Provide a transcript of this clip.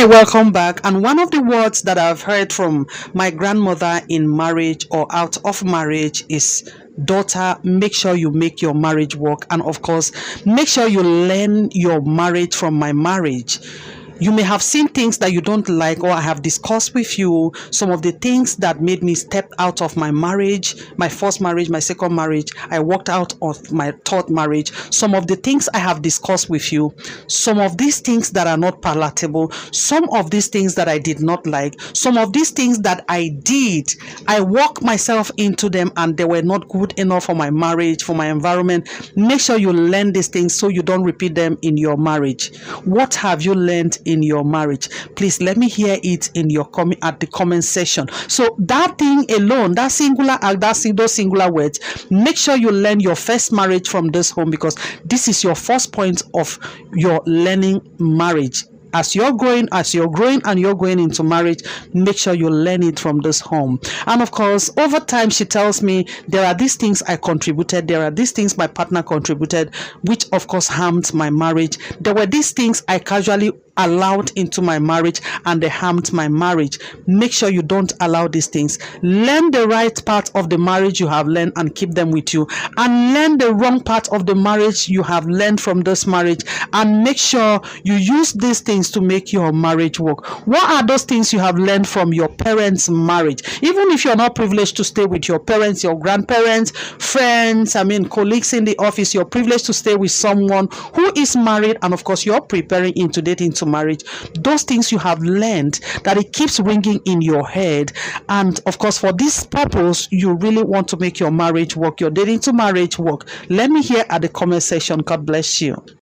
welcome back. And one of the words that I've heard from my grandmother in marriage or out of marriage is, daughter, make sure you make your marriage work. And of course, make sure you learn your marriage from my marriage. You may have seen things that you don't like, or I have discussed with you some of the things that made me step out of my marriage, my first marriage, my second marriage. I walked out of my third marriage. Some of the things I have discussed with you, some of these things that are not palatable, some of these things that I did not like, some of these things that I did, I walked myself into them and they were not good enough for my marriage, for my environment. Make sure you learn these things so you don't repeat them in your marriage. What have you learned in your marriage? Please let me hear it in your at the comment section. So that thing alone, that singular act, those singular words, make sure you learn your first marriage from this home, because this is your first point of your learning marriage. As you're growing and you're going into marriage, make sure you learn it from this home. And of course, over time, she tells me there are these things I contributed, there are these things my partner contributed, which of course harmed my marriage. There were these things I casually allowed into my marriage and they harmed my marriage. Make sure you don't allow these things. Learn the right part of the marriage you have learned and keep them with you, and learn the wrong part of the marriage you have learned from this marriage, and make sure you use these things to make your marriage work. What are those things you have learned from your parents' marriage? Even if you're not privileged to stay with your parents, your grandparents, friends, colleagues in the office, you're privileged to stay with someone who is married, and of course you're preparing into dating to marriage. Those things you have learned, that it keeps ringing in your head, and of course for this purpose you really want to make your marriage work, your dating to marriage work. Let me hear at the comment section. God bless you.